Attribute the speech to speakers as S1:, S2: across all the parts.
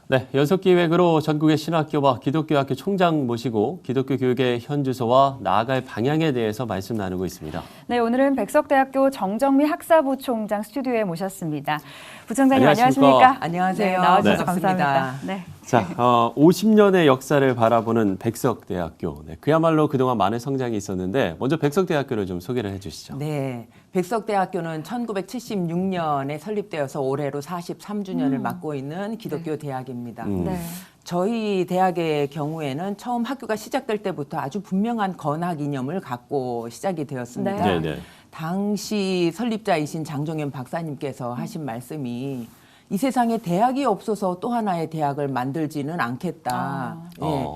S1: 네, 연속기획으로 전국의 신학교와 기독교 학교 총장 모시고 기독교 교육의 현주소와 나아갈 방향에 대해서 말씀 나누고 있습니다.
S2: 네, 오늘은 백석대학교 정정미 학사부총장 스튜디오에 모셨습니다. 부총장님 안녕하십니까?
S3: 안녕하세요.
S2: 네, 나와주셔서
S3: 반갑습니다.
S2: 감사합니다. 네.
S1: 자, 50년의 역사를 바라보는 백석대학교. 네, 그야말로 그동안 많은 성장이 있었는데 먼저 백석대학교를 좀 소개를 해주시죠.
S3: 네, 백석대학교는 1976년에 설립되어서 올해로 43주년을 맞고 있는 기독교 대학입니다.
S2: 네.
S3: 저희 대학의 경우에는 처음 학교가 시작될 때부터 아주 분명한 건학 이념을 갖고 시작이 되었습니다.
S2: 네.
S1: 네.
S3: 당시 설립자이신 장종현 박사님께서 하신 말씀이 이 세상에 대학이 없어서 또 하나의 대학을 만들지는 않겠다.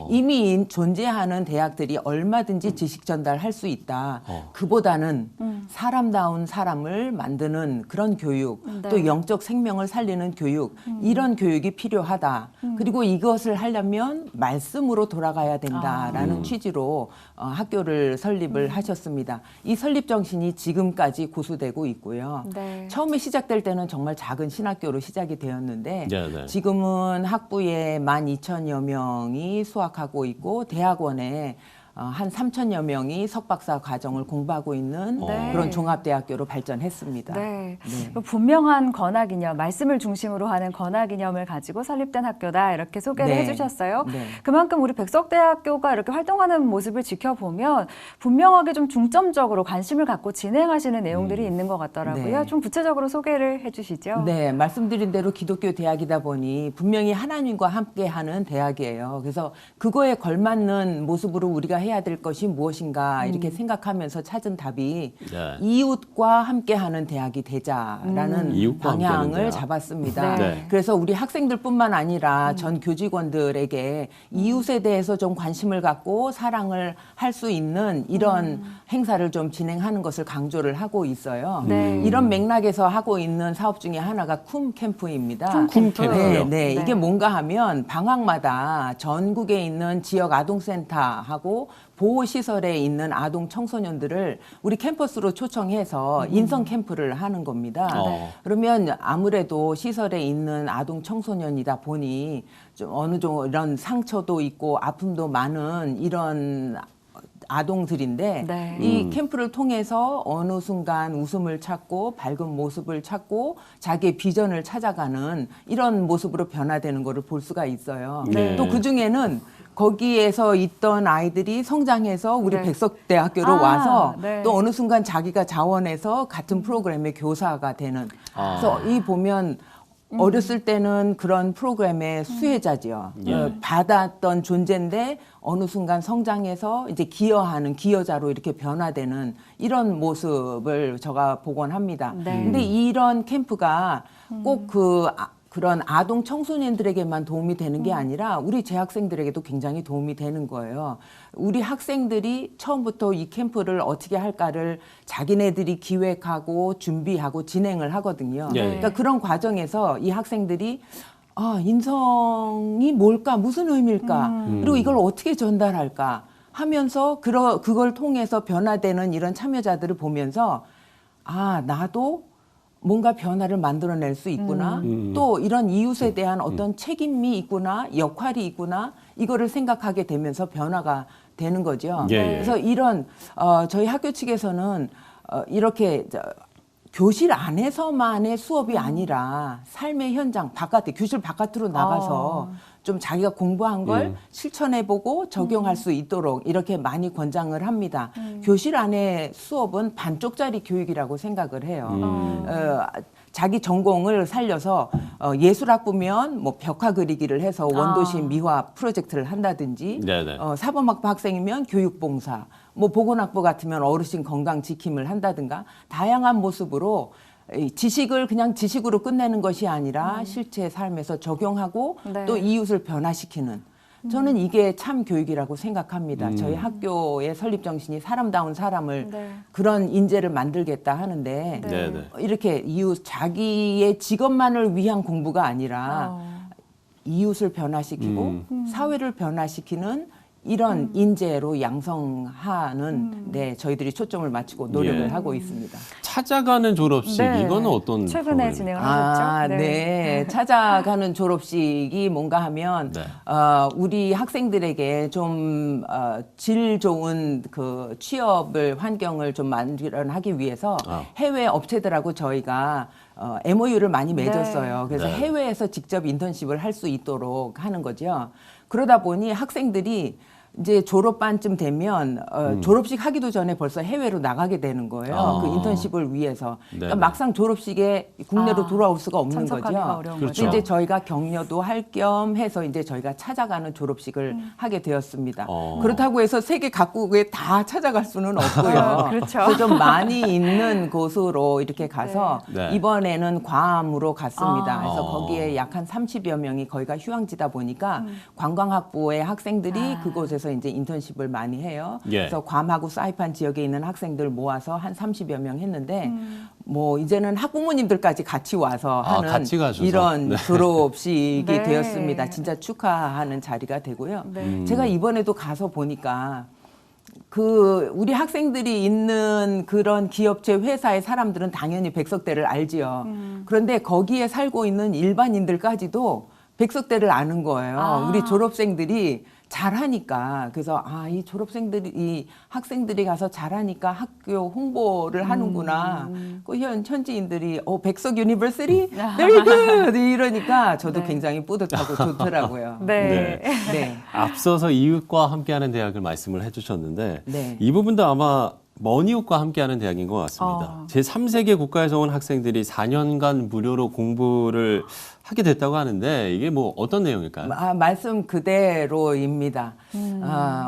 S3: 이미 존재하는 대학들이 얼마든지 지식 전달할 수 있다. 그보다는 사람다운 사람을 만드는 그런 교육,
S2: 네.
S3: 또 영적 생명을 살리는 교육, 이런 교육이 필요하다. 그리고 이것을 하려면 말씀으로 돌아가야 된다라는 취지로 학교를 설립을 하셨습니다. 이 설립 정신이 지금까지 고수되고 있고요.
S2: 네.
S3: 처음에 시작될 때는 정말 작은 신학교로 시작이 되었는데
S1: 네.
S3: 지금은 학부에 12,000여 명이 수학하고 있고 대학원에 한 3,000여 명이 석박사 과정을 공부하고 있는
S2: 네.
S3: 그런 종합대학교로 발전했습니다.
S2: 네.
S3: 네.
S2: 분명한 건학 이념, 말씀을 중심으로 하는 건학 이념을 가지고 설립된 학교다 이렇게 소개를
S3: 네.
S2: 해주셨어요.
S3: 네.
S2: 그만큼 우리 백석대학교가 이렇게 활동하는 모습을 지켜보면 분명하게 좀 중점적으로 관심을 갖고 진행하시는 내용들이 있는 것 같더라고요.
S3: 네.
S2: 좀 구체적으로 소개를 해주시죠.
S3: 네, 말씀드린 대로 기독교 대학이다 보니 분명히 하나님과 함께하는 대학이에요. 그래서 그거에 걸맞는 모습으로 우리가 해야 될 것이 무엇인가 이렇게 생각하면서 찾은 답이
S1: 네.
S3: 이웃과 함께하는 대학이 되자라는
S1: 이웃과 함께하는
S3: 방향을
S1: 대학.
S3: 잡았습니다.
S2: 네.
S3: 그래서 우리 학생들뿐만 아니라 전 교직원들에게 이웃에 대해서 좀 관심을 갖고 사랑을 할 수 있는 이런 행사를 좀 진행하는 것을 강조를 하고 있어요.
S2: 네.
S3: 이런 맥락에서 하고 있는 사업 중에 하나가 쿰 캠프입니다.
S1: 쿰 캠프요?
S3: 네, 이게 뭔가 하면 방학마다 전국에 있는 지역 아동센터하고 보호시설에 있는 아동 청소년들을 우리 캠퍼스로 초청해서 인성 캠프를 하는 겁니다. 그러면 아무래도 시설에 있는 아동 청소년이다 보니 좀 어느 정도 이런 상처도 있고 아픔도 많은 이런 아동들인데
S2: 네.
S3: 이 캠프를 통해서 어느 순간 웃음을 찾고 밝은 모습을 찾고 자기의 비전을 찾아가는 이런 모습으로 변화되는 것을 볼 수가 있어요.
S1: 네.
S3: 또 그중에는 거기에서 있던 아이들이 성장해서 우리
S2: 네.
S3: 백석대학교로 와서
S2: 네.
S3: 또 어느 순간 자기가 자원해서 같은 프로그램의 교사가 되는. 그래서 이 보면 어렸을 때는 그런 프로그램의 수혜자지요.
S1: 예.
S3: 받았던 존재인데 어느 순간 성장해서 이제 기여하는 기여자로 이렇게 변화되는 이런 모습을 제가 보곤 합니다.
S2: 네.
S3: 근데 이런 캠프가 꼭 그런 아동 청소년들에게만 도움이 되는 게 아니라 우리 재학생들에게도 굉장히 도움이 되는 거예요. 우리 학생들이 처음부터 이 캠프를 어떻게 할까를 자기네들이 기획하고 준비하고 진행을 하거든요.
S1: 네.
S3: 그러니까 그런 과정에서 이 학생들이 인성이 뭘까? 무슨 의미일까? 그리고 이걸 어떻게 전달할까? 하면서 그걸 통해서 변화되는 이런 참여자들을 보면서 나도 뭔가 변화를 만들어낼 수 있구나. 또 이런 이웃에 대한 어떤 책임이 있구나, 역할이 있구나. 이거를 생각하게 되면서 변화가 되는 거죠.
S1: 예.
S3: 그래서 이런 저희 학교 측에서는 이렇게 교실 안에서만의 수업이 아니라 삶의 현장 바깥에 교실 바깥으로 나가서 좀 자기가 공부한 걸 실천해보고 적용할 수 있도록 이렇게 많이 권장을 합니다. 교실 안에 수업은 반쪽짜리 교육이라고 생각을 해요. 자기 전공을 살려서 예술학부면 뭐 벽화 그리기를 해서 원도심 미화 프로젝트를 한다든지
S1: 네네.
S3: 사범학부 학생이면 교육봉사, 뭐 보건학부 같으면 어르신 건강 지킴을 한다든가 다양한 모습으로 이 지식을 그냥 지식으로 끝내는 것이 아니라 실제 삶에서 적용하고
S2: 네.
S3: 또 이웃을 변화시키는 저는 이게 참 교육이라고 생각합니다. 저희 학교의 설립 정신이 사람다운 사람을
S2: 네.
S3: 그런 인재를 만들겠다 하는데
S1: 네네.
S3: 이렇게 이웃 자기의 직업만을 위한 공부가 아니라 이웃을 변화시키고 사회를 변화시키는 이런 인재로 양성하는 네, 저희들이 초점을 맞추고 노력을
S1: 예.
S3: 하고 있습니다.
S1: 찾아가는 졸업식
S2: 네.
S1: 이거는 어떤
S2: 최근에
S1: 프로그램입니까?
S2: 진행을 하셨죠?
S3: 아, 네. 찾아가는 졸업식이 뭔가 하면
S1: 네.
S3: 우리 학생들에게 좀 질 좋은 그 취업을 환경을 좀 마련하기 위해서 해외 업체들하고 저희가 MOU를 많이 맺었어요. 그래서
S1: 네.
S3: 해외에서 직접 인턴십을 할 수 있도록 하는 거죠. 그러다 보니 학생들이 이제 졸업반쯤 되면 졸업식 하기도 전에 벌써 해외로 나가게 되는 거예요.
S1: 아.
S3: 그 인턴십을 위해서. 그러니까
S1: 네네.
S3: 막상 졸업식에 국내로 돌아올 수가 없는
S2: 참석하기가
S3: 거죠.
S2: 어려운
S1: 그렇죠.
S2: 거죠.
S3: 이제 저희가 격려도 할 겸 해서 이제 저희가 찾아가는 졸업식을 하게 되었습니다. 그렇다고 해서 세계 각국에 다 찾아갈 수는 없고요.
S2: 그렇죠.
S3: 그래서 좀 많이 있는 곳으로 이렇게 가서
S1: 네.
S3: 이번에는 괌으로 갔습니다.
S2: 아.
S3: 그래서 거기에 약 한 30여 명이 거기가 휴양지다 보니까 관광학부의 학생들이 그곳에서 이제 인턴십을 많이 해요.
S1: 예.
S3: 그래서 괌하고 사이판 지역에 있는 학생들 모아서 한 30여 명 했는데 뭐 이제는 학부모님들까지 같이 와서
S1: 아,
S3: 하는
S1: 같이 가셔서.
S3: 이런
S1: 네.
S3: 졸업식이
S2: 네.
S3: 되었습니다. 진짜 축하하는 자리가 되고요.
S2: 네.
S3: 제가 이번에도 가서 보니까 그 우리 학생들이 있는 그런 기업체 회사의 사람들은 당연히 백석대를 알지요. 그런데 거기에 살고 있는 일반인들까지도 백석대를 아는 거예요. 우리 졸업생들이 잘하니까. 그래서 이 졸업생들이 이 학생들이 가서 잘하니까 학교 홍보를 하는구나. 그 현지인들이 백석 유니버시티 very good 이러니까 저도
S2: 네.
S3: 굉장히 뿌듯하고 좋더라고요.
S2: 네.
S3: 네.
S1: 앞서서 이웃과 함께하는 대학을 말씀을 해주셨는데
S3: 네.
S1: 이 부분도 아마 먼 이웃과 함께하는 대학인 것 같습니다. 제3세계 국가에서 온 학생들이 4년간 무료로 공부를 하게 됐다고 하는데 이게 뭐 어떤 내용일까요?
S3: 말씀 그대로입니다.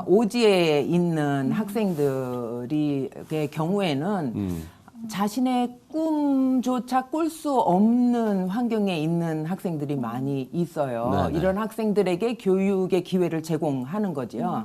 S3: 오지에 있는 학생들이 의 경우에는 자신의 꿈조차 꿀 수 없는 환경에 있는 학생들이 많이 있어요.
S1: 네네.
S3: 이런 학생들에게 교육의 기회를 제공하는 거죠.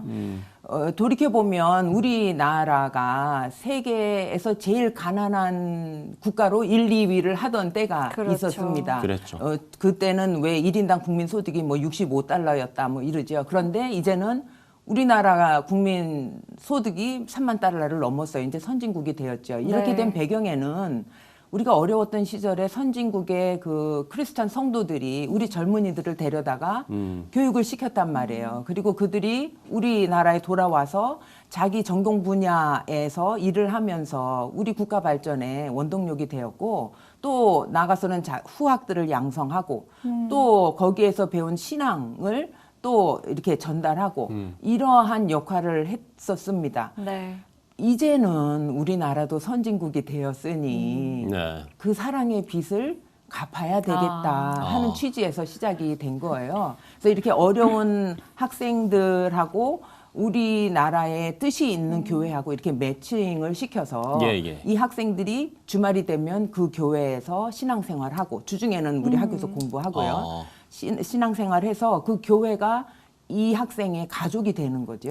S3: 돌이켜보면 우리나라가 세계에서 제일 가난한 국가로 1, 2위를 하던 때가
S2: 그렇죠.
S3: 있었습니다.
S1: 그랬죠.
S3: 그때는 왜 1인당 국민 소득이 뭐 65달러였다 뭐 이러죠. 그런데 이제는 우리나라가 국민 소득이 3만 달러를 넘었어요. 이제 선진국이 되었죠. 이렇게
S2: 네.
S3: 된 배경에는 우리가 어려웠던 시절에 선진국의 그 크리스찬 성도들이 우리 젊은이들을 데려다가 교육을 시켰단 말이에요. 그리고 그들이 우리나라에 돌아와서 자기 전공 분야에서 일을 하면서 우리 국가 발전에 원동력이 되었고 또 나가서는 후학들을 양성하고 또 거기에서 배운 신앙을 또 이렇게 전달하고 이러한 역할을 했었습니다.
S2: 네.
S3: 이제는 우리나라도 선진국이 되었으니
S1: 네.
S3: 그 사랑의 빚을 갚아야 되겠다 하는 취지에서 시작이 된 거예요. 그래서 이렇게 어려운 학생들하고 우리나라의 뜻이 있는 교회하고 이렇게 매칭을 시켜서
S1: 예.
S3: 이 학생들이 주말이 되면 그 교회에서 신앙생활하고 주중에는 우리 학교에서 공부하고요. 신앙생활해서 그 교회가 이 학생의 가족이 되는 거죠.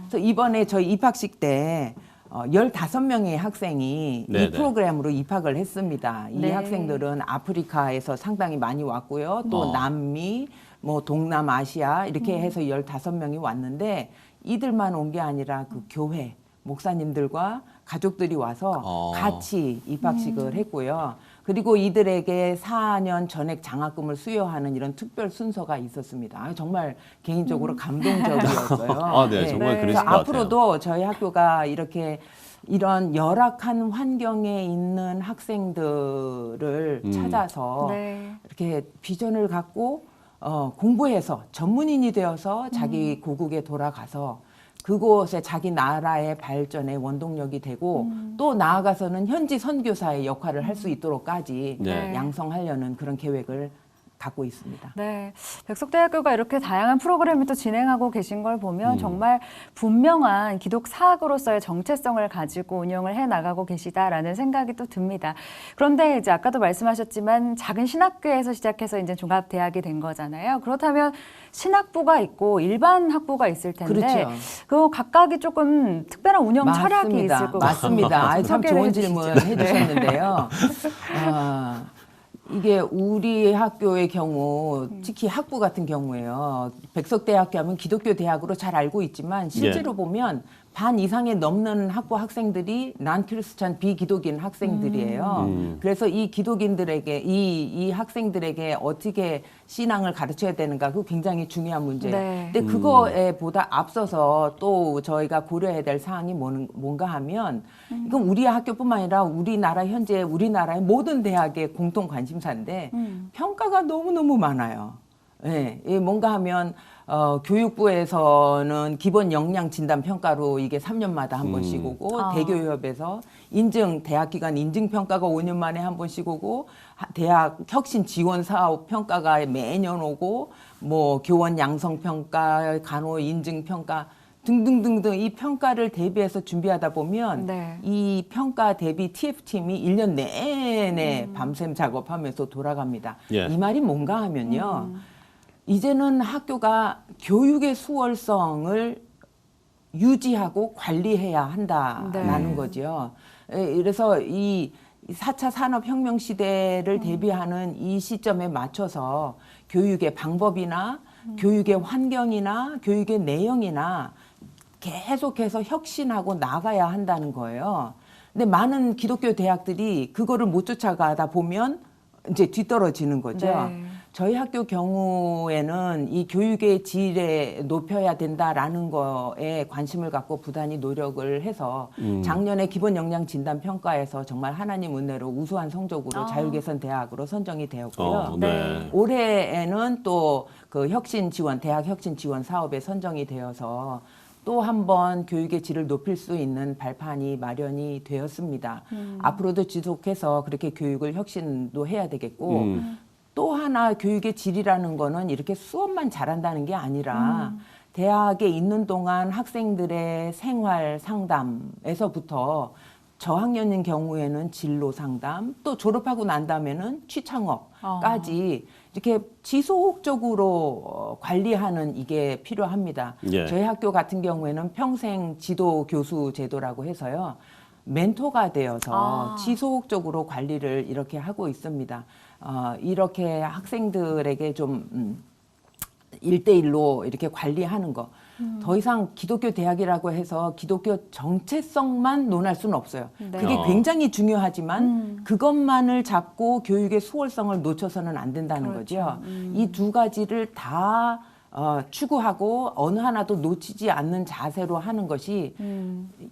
S3: 그래서 이번에 저희 입학식 때 15명의 학생이
S1: 네네.
S3: 이 프로그램으로 입학을 했습니다. 이
S2: 네.
S3: 학생들은 아프리카에서 상당히 많이 왔고요. 또 남미, 뭐 동남아시아 이렇게 해서 15명이 왔는데 이들만 온 게 아니라 그 교회 목사님들과 가족들이 와서 같이 입학식을 했고요. 그리고 이들에게 4년 전액 장학금을 수여하는 이런 특별 순서가 있었습니다. 정말 개인적으로 감동적이었어요.
S1: 네, 정말 그랬을
S3: 그래서
S1: 것 같아요.
S3: 앞으로도 저희 학교가 이렇게 이런 열악한 환경에 있는 학생들을 찾아서
S2: 네.
S3: 이렇게 비전을 갖고 공부해서 전문인이 되어서 자기 고국에 돌아가서 그곳에 자기 나라의 발전의 원동력이 되고 또 나아가서는 현지 선교사의 역할을 할 수 있도록까지
S1: 네.
S3: 양성하려는 그런 계획을 갖고 있습니다.
S2: 네, 백석대학교가 이렇게 다양한 프로그램을 또 진행하고 계신 걸 보면 정말 분명한 기독 사학으로서의 정체성을 가지고 운영을 해 나가고 계시다라는 생각이 또 듭니다. 그런데 이제 아까도 말씀하셨지만 작은 신학교에서 시작해서 이제 종합대학이 된 거잖아요. 그렇다면 신학부가 있고 일반 학부가 있을 텐데
S3: 그렇죠.
S2: 그 각각이 조금 특별한 운영 철학이 있을 것 같습니다.
S3: 맞습니다. 참
S2: 소개를
S3: 좋은
S2: 해주시죠.
S3: 질문 해주셨는데요. 이게 우리 학교의 경우 특히 학부 같은 경우에요. 백석대학교 하면 기독교 대학으로 잘 알고 있지만 실제로 보면 반 이상에 넘는 학부 학생들이 난크리스찬 비기독인 학생들이에요. 그래서 이 기독인들에게 이 학생들에게 어떻게 신앙을 가르쳐야 되는가 그거 굉장히 중요한 문제예요.
S2: 네.
S3: 근데 그거에 보다 앞서서 또 저희가 고려해야 될 사항이 뭔가 하면 이건 우리 학교뿐만 아니라 우리나라 현재 우리나라의 모든 대학의 공통 관심사인데 평가가 너무너무 많아요. 예, 뭔가 하면 교육부에서는 기본 역량 진단 평가로 이게 3년마다 한 번씩 오고 대교협에서 대학기관 인증 평가가 5년 만에 한 번씩 오고 대학 혁신 지원 사업 평가가 매년 오고 뭐 교원 양성 평가, 간호 인증 평가 등등등등 이 평가를 대비해서 준비하다 보면
S2: 네.
S3: 이 평가 대비 TF팀이 1년 내내 밤샘 작업하면서 돌아갑니다.
S1: 예.
S3: 이 말이 뭔가 하면요. 이제는 학교가 교육의 수월성을 유지하고 관리해야 한다라는
S2: 네.
S3: 거죠. 그래서 이 4차 산업혁명 시대를 대비하는 이 시점에 맞춰서 교육의 방법이나 교육의 환경이나 교육의 내용이나 계속해서 혁신하고 나가야 한다는 거예요. 근데 많은 기독교 대학들이 그거를 못 쫓아가다 보면 이제 뒤떨어지는 거죠.
S2: 네.
S3: 저희 학교 경우에는 이 교육의 질에 높여야 된다라는 거에 관심을 갖고 부단히 노력을 해서 작년에 기본 역량 진단 평가에서 정말 하나님 은혜로 우수한 성적으로 자율개선 대학으로 선정이 되었고요.
S1: 네.
S3: 올해에는 또 그 혁신 지원 대학 혁신 지원 사업에 선정이 되어서 또 한 번 교육의 질을 높일 수 있는 발판이 마련이 되었습니다. 앞으로도 지속해서 그렇게 교육을 혁신도 해야 되겠고 또 하나 교육의 질이라는 거는 이렇게 수업만 잘한다는 게 아니라 대학에 있는 동안 학생들의 생활 상담에서부터 저학년인 경우에는 진로 상담, 또 졸업하고 난 다음에는 취창업까지 이렇게 지속적으로 관리하는 이게 필요합니다.
S1: 예.
S3: 저희 학교 같은 경우에는 평생 지도 교수 제도라고 해서요. 멘토가 되어서 지속적으로 관리를 이렇게 하고 있습니다. 이렇게 학생들에게 좀 1대1로 이렇게 관리하는 거. 더 이상 기독교 대학이라고 해서 기독교 정체성만 논할 수는 없어요.
S2: 네.
S3: 그게 굉장히 중요하지만 그것만을 잡고 교육의 수월성을 놓쳐서는 안 된다는 거죠. 이 두 가지를 다 추구하고 어느 하나도 놓치지 않는 자세로 하는 것이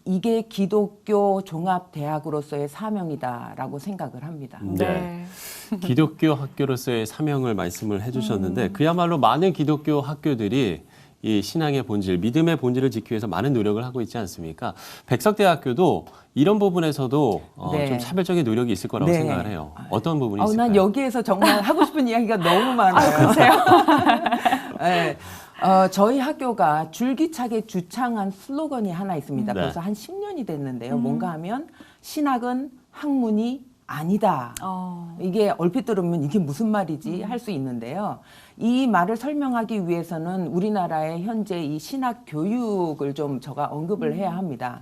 S3: 이게 기독교 종합대학으로서의 사명이다라고 생각을 합니다.
S1: 네. 기독교 학교로서의 사명을 말씀을 해주셨는데 그야말로 많은 기독교 학교들이 이 신앙의 본질, 믿음의 본질을 지키기 위해서 많은 노력을 하고 있지 않습니까? 백석대학교도 이런 부분에서도
S3: 네.
S1: 좀 차별적인 노력이 있을 거라고
S3: 네.
S1: 생각을 해요. 어떤 부분이 있을까요?
S3: 난 여기에서 정말 하고 싶은 이야기가 너무 많아요.
S2: 그러세요?
S3: 네. 저희 학교가 줄기차게 주창한 슬로건이 하나 있습니다.
S1: 네.
S3: 벌써 한 10년이 됐는데요. 뭔가 하면 신학은 학문이 아니다. 이게 얼핏 들으면 이게 무슨 말이지 할 수 있는데요. 이 말을 설명하기 위해서는 우리나라의 현재 이 신학 교육을 좀 제가 언급을 해야 합니다.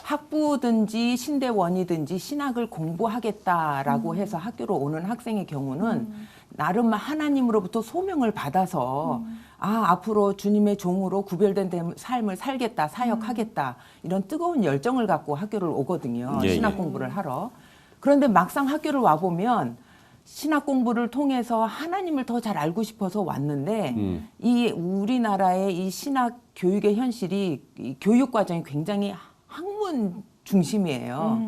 S3: 학부든지 신대원이든지 신학을 공부하겠다라고 해서 학교로 오는 학생의 경우는 나름 하나님으로부터 소명을 받아서 앞으로 주님의 종으로 구별된 삶을 살겠다, 사역하겠다 이런 뜨거운 열정을 갖고 학교를 오거든요.
S1: 예,
S3: 신학
S1: 예.
S3: 공부를 하러. 그런데 막상 학교를 와보면 신학 공부를 통해서 하나님을 더 잘 알고 싶어서 왔는데 이 우리나라의 이 신학 교육의 현실이 이 교육 과정이 굉장히 학문 중심이에요.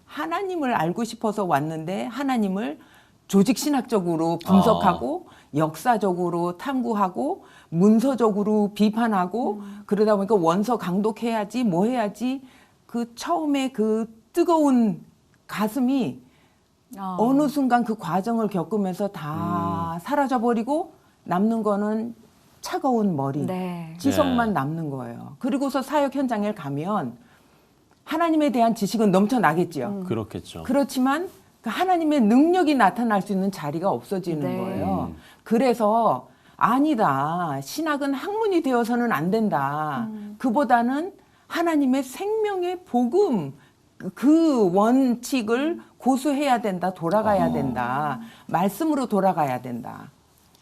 S3: 하나님을 알고 싶어서 왔는데 하나님을 조직 신학적으로 분석하고 역사적으로 탐구하고 문서적으로 비판하고 그러다 보니까 원서 강독해야지 뭐 해야지 그 처음에 그 뜨거운 가슴이 어느 순간 그 과정을 겪으면서 다 사라져버리고 남는 거는 차가운 머리,
S2: 네.
S3: 지성만 남는 거예요. 그리고서 사역 현장에 가면 하나님에 대한 지식은 넘쳐나겠지요.
S1: 그렇겠죠.
S3: 그렇지만 그 하나님의 능력이 나타날 수 있는 자리가 없어지는
S2: 네.
S3: 거예요. 그래서 아니다. 신학은 학문이 되어서는 안 된다. 그보다는 하나님의 생명의 복음, 그 원칙을 고수해야 된다, 돌아가야 된다, 말씀으로 돌아가야 된다,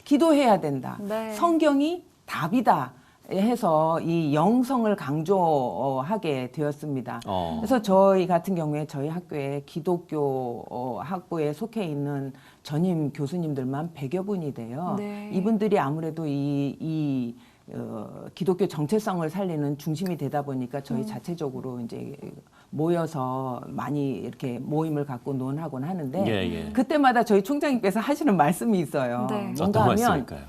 S3: 기도해야 된다,
S2: 네.
S3: 성경이 답이다 해서 이 영성을 강조하게 되었습니다. 그래서 저희 같은 경우에 저희 학교에 기독교 학부에 속해 있는 전임 교수님들만 100여 분이 돼요.
S2: 네.
S3: 이분들이 아무래도 기독교 정체성을 살리는 중심이 되다 보니까 저희 자체적으로 이제 모여서 많이 이렇게 모임을 갖고 논하곤 하는데
S1: 예.
S3: 그때마다 저희 총장님께서 하시는 말씀이 있어요.
S2: 네.
S3: 뭔가
S1: 어떤
S3: 하면
S1: 말씀일까요?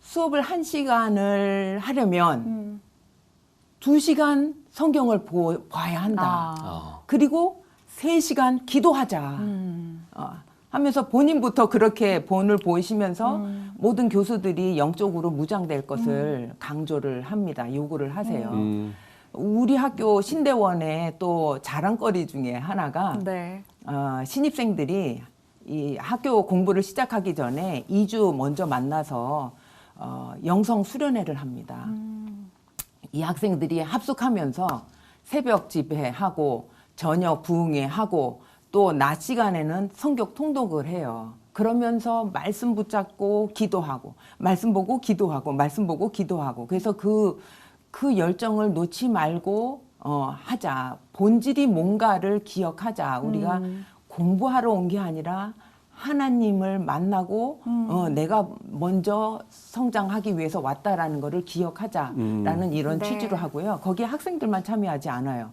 S3: 수업을 1시간을 하려면 2시간 성경을 봐야 한다. 그리고 3시간 기도하자. 하면서 본인부터 그렇게 본을 보이시면서 모든 교수들이 영적으로 무장될 것을 강조를 합니다. 요구를 하세요. 우리 학교 신대원의 또 자랑거리 중에 하나가
S2: 네.
S3: 신입생들이 이 학교 공부를 시작하기 전에 2주 먼저 만나서 영성 수련회를 합니다. 이 학생들이 합숙하면서 새벽 집회하고 저녁 부흥회하고 또 낮 시간에는 성경 통독을 해요. 그러면서 말씀 붙잡고 기도하고 말씀 보고 기도하고 말씀 보고 기도하고 그래서 그 열정을 놓지 말고 하자. 본질이 뭔가를 기억하자. 우리가 공부하러 온 게 아니라 하나님을 만나고 내가 먼저 성장하기 위해서 왔다라는 거를 기억하자라는 이런
S2: 네.
S3: 취지로 하고요. 거기에 학생들만 참여하지 않아요.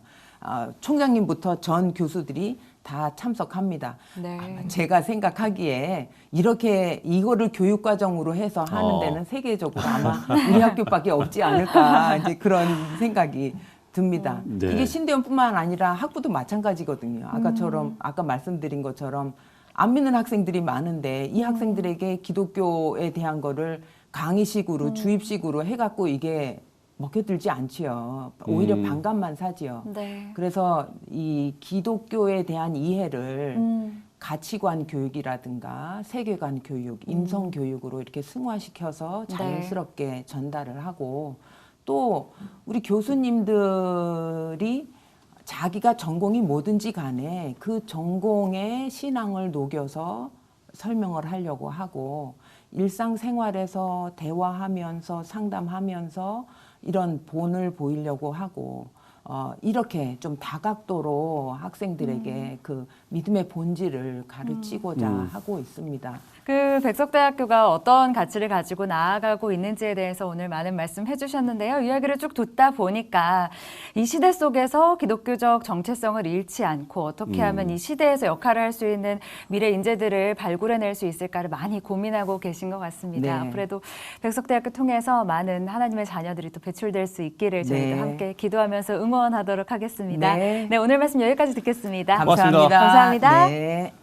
S3: 총장님부터 전 교수들이 다 참석합니다.
S2: 네.
S3: 제가 생각하기에 이렇게 이거를 교육과정으로 해서 하는 데는 세계적으로 아마 우리 학교밖에 없지 않을까 이제 그런 생각이 듭니다.
S1: 네.
S3: 이게 신대원뿐만 아니라 학부도 마찬가지거든요. 아까 말씀드린 것처럼 안 믿는 학생들이 많은데 이 학생들에게 기독교에 대한 거를 강의식으로 주입식으로 해갖고 이게 먹혀들지 않지요. 오히려 반감만 사지요.
S2: 네.
S3: 그래서 이 기독교에 대한 이해를 가치관 교육이라든가 세계관 교육, 인성 교육으로 이렇게 승화시켜서 자연스럽게 전달을 하고 또 우리 교수님들이 자기가 전공이 뭐든지 간에 그 전공의 신앙을 녹여서 설명을 하려고 하고 일상생활에서 대화하면서 상담하면서 이런 본을 보이려고 하고 이렇게 좀 다각도로 학생들에게 그 믿음의 본질을 가르치고자 하고 있습니다.
S2: 그 백석대학교가 어떤 가치를 가지고 나아가고 있는지에 대해서 오늘 많은 말씀 해주셨는데요. 이야기를 쭉 듣다 보니까 이 시대 속에서 기독교적 정체성을 잃지 않고 어떻게 하면 이 시대에서 역할을 할 수 있는 미래 인재들을 발굴해낼 수 있을까를 많이 고민하고 계신 것 같습니다.
S3: 네.
S2: 앞으로도 백석대학교 통해서 많은 하나님의 자녀들이 또 배출될 수 있기를 저희도
S3: 네.
S2: 함께 기도하면서 응원하도록 하겠습니다.
S3: 네.
S2: 네, 오늘 말씀 여기까지 듣겠습니다.
S3: 감사합니다.
S2: 감사합니다.
S3: 네.